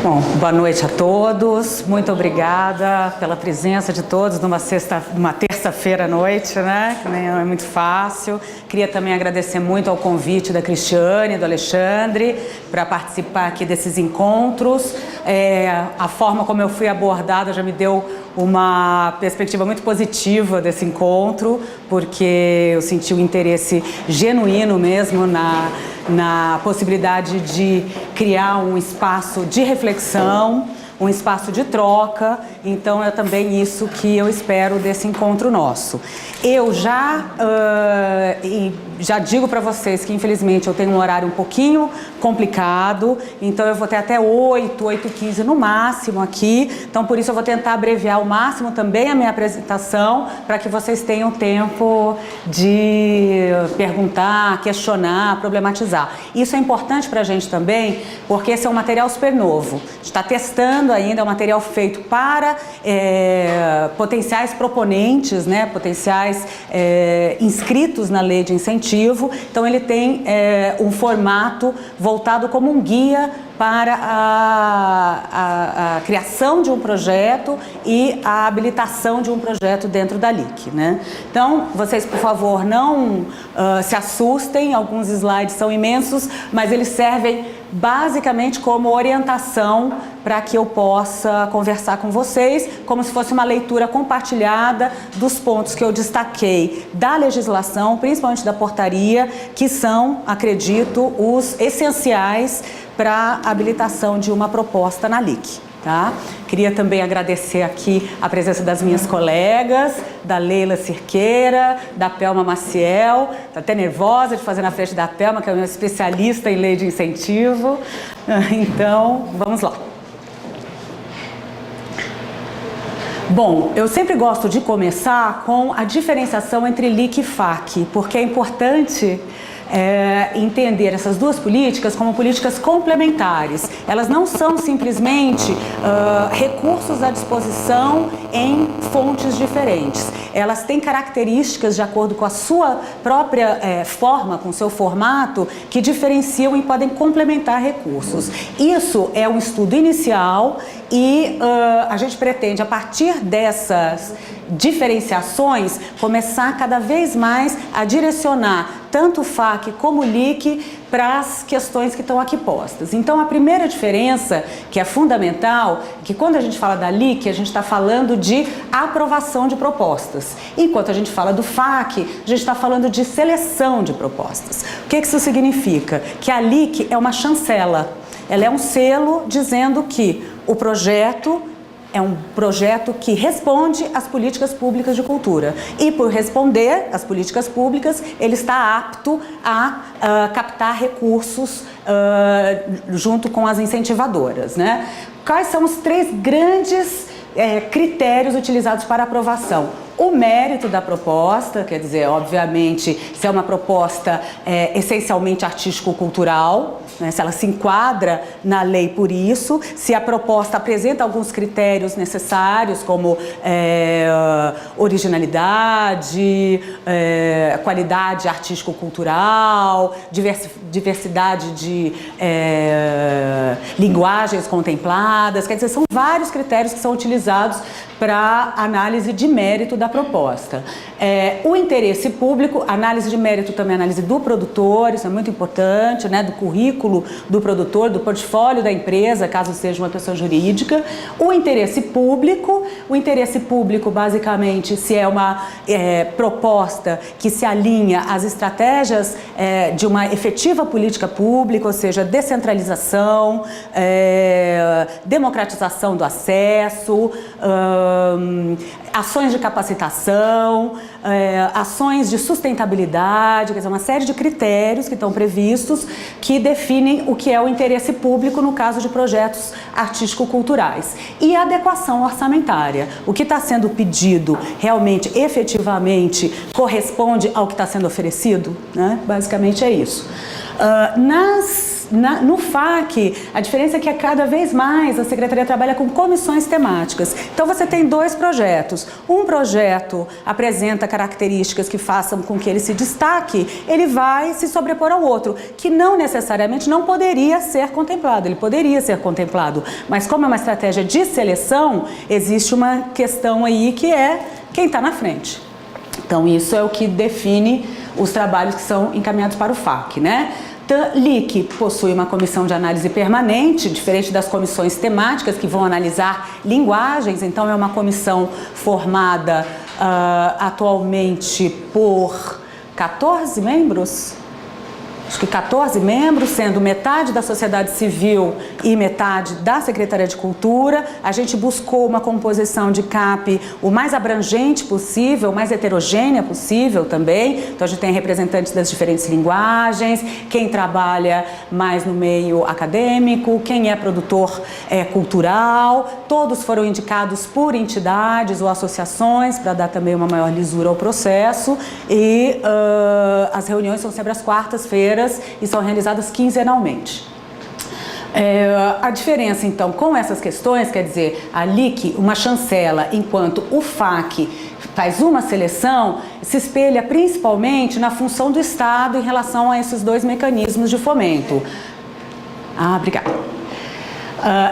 Bom, boa noite a todos. Muito obrigada pela presença de todos numa terça-feira à noite, né? Que nem é muito fácil. Queria também agradecer muito ao convite da Cristiane e do Alexandre para participar aqui desses encontros. A forma como eu fui abordada já me deu uma perspectiva muito positiva desse encontro, porque eu senti um interesse genuíno mesmo na possibilidade de criar um espaço de reflexão, um espaço de troca. Então é também isso que eu espero desse encontro nosso. Eu já digo para vocês que infelizmente eu tenho um horário um pouquinho complicado, então eu vou ter até 8h15 no máximo aqui, então por isso eu vou tentar abreviar ao máximo também a minha apresentação, para que vocês tenham tempo de perguntar, questionar, problematizar. Isso é importante para a gente também, porque esse é um material super novo, a gente está testando ainda, é um material feito para potenciais proponentes, né, potenciais inscritos na lei de incentivo. Então ele tem um formato voltado como um guia para a criação de um projeto e a habilitação de um projeto dentro da LIC, né? Então, vocês, por favor, não se assustem, alguns slides são imensos, mas eles servem basicamente como orientação para que eu possa conversar com vocês, como se fosse uma leitura compartilhada dos pontos que eu destaquei da legislação, principalmente da portaria, que são, acredito, os essenciais para a habilitação de uma proposta na LIC. Tá? Queria também agradecer aqui a presença das minhas colegas, da Leila Cirqueira, da Pelma Maciel. Estou até nervosa de fazer na frente da Pelma, que é uma especialista em lei de incentivo. Então, vamos lá. Bom, eu sempre gosto de começar com a diferenciação entre LIC e FAC, porque é importante entender essas duas políticas como políticas complementares. Elas não são simplesmente recursos à disposição em fontes diferentes. Elas têm características de acordo com a sua própria forma, com o seu formato, que diferenciam e podem complementar recursos. Isso é um estudo inicial e a gente pretende, a partir dessas diferenciações, começar cada vez mais a direcionar tanto o FAC como o LIC para as questões que estão aqui postas. Então, a primeira diferença, que é fundamental, é que quando a gente fala da LIC, a gente está falando de aprovação de propostas. Enquanto a gente fala do FAC, a gente está falando de seleção de propostas. O que isso significa? Que a LIC é uma chancela. Ela é um selo dizendo que o projeto é um projeto que responde às políticas públicas de cultura. E por responder às políticas públicas, ele está apto a captar recursos junto com as incentivadoras, né? Quais são os três grandes critérios utilizados para aprovação? O mérito da proposta, quer dizer, obviamente, se é uma proposta essencialmente artístico-cultural, né, se ela se enquadra na lei por isso, se a proposta apresenta alguns critérios necessários, como originalidade, qualidade artístico-cultural, diversidade de linguagens contempladas, quer dizer, são vários critérios que são utilizados para análise de mérito da proposta. O interesse público, análise de mérito também, análise do produtor, isso é muito importante, né, do currículo do produtor, do portfólio da empresa, caso seja uma pessoa jurídica. O interesse público basicamente, se é uma proposta que se alinha às estratégias de uma efetiva política pública, ou seja, descentralização, democratização do acesso, ações de capacitação, ações de sustentabilidade, quer dizer, uma série de critérios que estão previstos que definem o que é o interesse público no caso de projetos artístico-culturais. E a adequação orçamentária. O que está sendo pedido realmente, efetivamente, corresponde ao que está sendo oferecido? Né? Basicamente é isso. Nas No FAC, a diferença é que cada vez mais a Secretaria trabalha com comissões temáticas. Então você tem 2 projetos. Um projeto apresenta características que façam com que ele se destaque, ele vai se sobrepor ao outro, que não necessariamente não poderia ser contemplado, ele poderia ser contemplado, mas como é uma estratégia de seleção, existe uma questão aí que é quem está na frente. Então isso é o que define os trabalhos que são encaminhados para o FAC, né? LIC possui uma comissão de análise permanente, diferente das comissões temáticas que vão analisar linguagens, então é uma comissão formada atualmente por 14 membros? Acho que 14 membros, sendo metade da sociedade civil e metade da Secretaria de Cultura. A gente buscou uma composição de CAP o mais abrangente possível, o mais heterogênea possível também. Então a gente tem representantes das diferentes linguagens, quem trabalha mais no meio acadêmico, quem é produtor cultural. Todos foram indicados por entidades ou associações para dar também uma maior lisura ao processo. E as reuniões são sempre às quartas-feiras e são realizadas quinzenalmente. A diferença, então, com essas questões, quer dizer, a LIC, uma chancela, enquanto o FAC faz uma seleção, se espelha principalmente na função do Estado em relação a esses 2 mecanismos de fomento. Obrigada.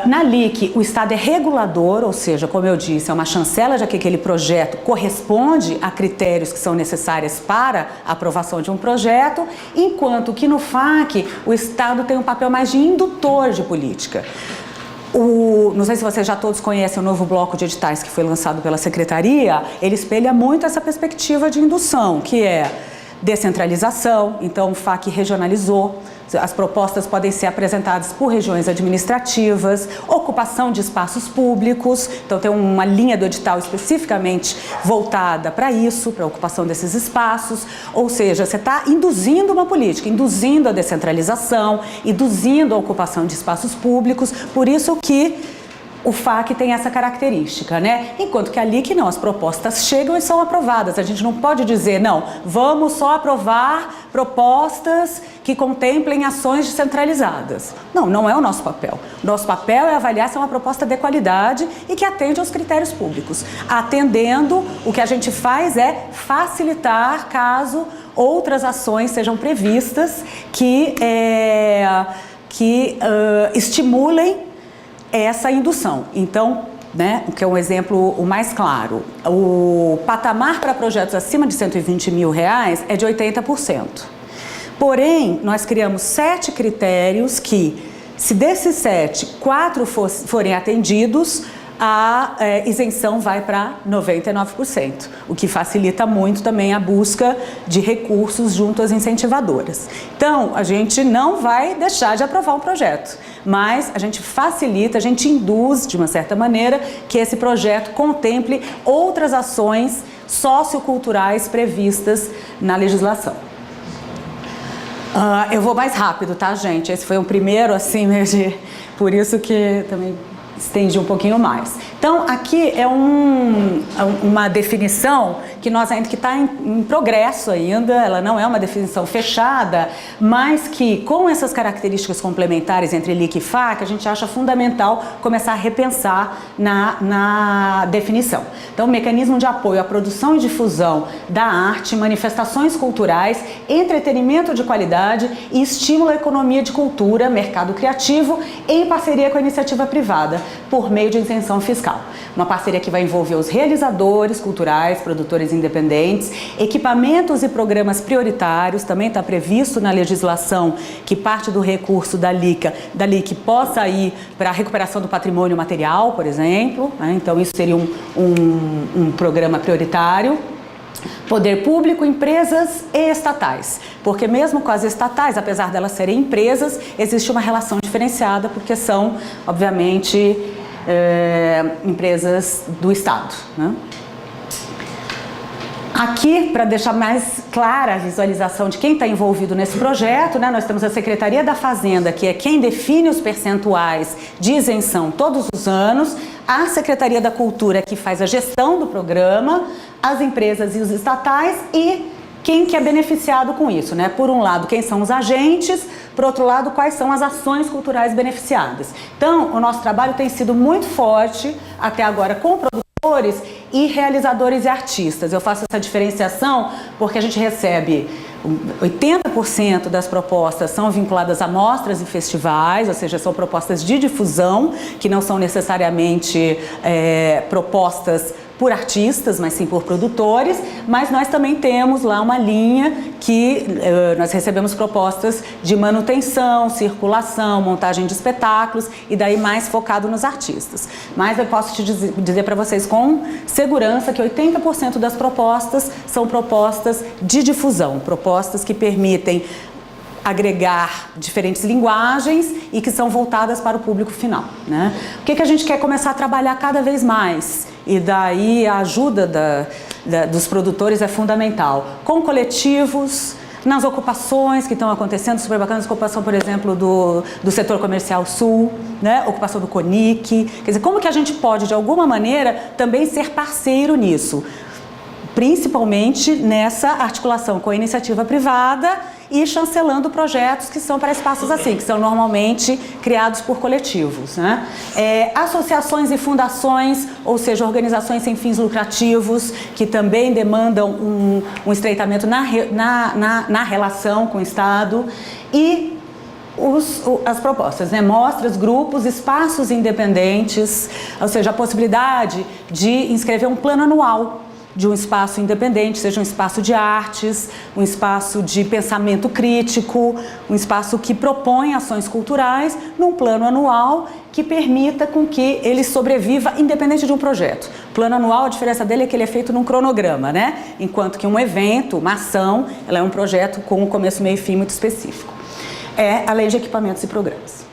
Na LIC, o Estado é regulador, ou seja, como eu disse, é uma chancela de que aquele projeto corresponde a critérios que são necessários para a aprovação de um projeto, enquanto que no FAC o Estado tem um papel mais de indutor de política. Não sei se vocês já todos conhecem o novo bloco de editais que foi lançado pela Secretaria, ele espelha muito essa perspectiva de indução, que é descentralização, então o FAC regionalizou, as propostas podem ser apresentadas por regiões administrativas, ocupação de espaços públicos, então tem uma linha do edital especificamente voltada para isso, para a ocupação desses espaços, ou seja, você está induzindo uma política, induzindo a descentralização, induzindo a ocupação de espaços públicos, por isso que o FAC tem essa característica, né? Enquanto que a LIC não, as propostas chegam e são aprovadas. A gente não pode dizer, não, vamos só aprovar propostas que contemplem ações descentralizadas. Não, não é o nosso papel. O nosso papel é avaliar se é uma proposta de qualidade e que atende aos critérios públicos. Atendendo, o que a gente faz é facilitar caso outras ações sejam previstas que estimulem essa indução. Então, né, que é um exemplo o mais claro, o patamar para projetos acima de R$120 mil é de 80%. Porém, nós criamos 7 critérios que, se desses 7, 4 forem atendidos, a isenção vai para 99%, o que facilita muito também a busca de recursos junto às incentivadoras. Então, a gente não vai deixar de aprovar um projeto, mas a gente facilita, a gente induz, de uma certa maneira, que esse projeto contemple outras ações socioculturais previstas na legislação. Eu vou mais rápido, tá, gente? Esse foi o primeiro, assim, por isso que também estendi um pouquinho mais. Então, aqui é uma definição que está em progresso ainda, ela não é uma definição fechada, mas que, com essas características complementares entre LIC e FAC, a gente acha fundamental começar a repensar na definição. Então, mecanismo de apoio à produção e difusão da arte, manifestações culturais, entretenimento de qualidade e estímulo à economia de cultura, mercado criativo, em parceria com a iniciativa privada, por meio de isenção fiscal. Uma parceria que vai envolver os realizadores culturais, produtores independentes, equipamentos e programas prioritários, também está previsto na legislação que parte do recurso da LIC possa ir para a recuperação do patrimônio material, por exemplo, né? Então isso seria um programa prioritário. Poder público, empresas e estatais, porque mesmo com as estatais, apesar delas serem empresas, existe uma relação diferenciada, porque são, obviamente, empresas do Estado, né? Aqui, para deixar mais clara a visualização de quem está envolvido nesse projeto, né, nós temos a Secretaria da Fazenda, que é quem define os percentuais de isenção todos os anos, a Secretaria da Cultura, que faz a gestão do programa, as empresas e os estatais, e quem que é beneficiado com isso, né? Por um lado, quem são os agentes, por outro lado, quais são as ações culturais beneficiadas. Então, o nosso trabalho tem sido muito forte até agora com produtores e realizadores e artistas. Eu faço essa diferenciação porque a gente recebe 80% das propostas são vinculadas a mostras e festivais, ou seja, são propostas de difusão, que não são necessariamente propostas por artistas, mas sim por produtores, mas nós também temos lá uma linha que nós recebemos propostas de manutenção, circulação, montagem de espetáculos e daí mais focado nos artistas. Mas eu posso te dizer para vocês com segurança que 80% das propostas são propostas de difusão, propostas que permitem agregar diferentes linguagens e que são voltadas para o público final, né? O que a gente quer começar a trabalhar cada vez mais? E daí a ajuda dos produtores é fundamental. Com coletivos, nas ocupações que estão acontecendo, super bacanas, ocupação, por exemplo, do setor comercial sul, né? Ocupação do CONIC. Quer dizer, como que a gente pode, de alguma maneira, também ser parceiro nisso? Principalmente nessa articulação com a iniciativa privada e chancelando projetos que são para espaços assim, que são normalmente criados por coletivos, né? Associações e fundações, ou seja, organizações sem fins lucrativos, que também demandam um estreitamento na relação com o Estado e as propostas, né? Mostras, grupos, espaços independentes, ou seja, a possibilidade de inscrever um plano anual de um espaço independente, seja um espaço de artes, um espaço de pensamento crítico, um espaço que propõe ações culturais num plano anual que permita com que ele sobreviva independente de um projeto. O plano anual, a diferença dele é que ele é feito num cronograma, né? Enquanto que um evento, uma ação, ela é um projeto com um começo, meio e fim muito específico. Além de equipamentos e programas.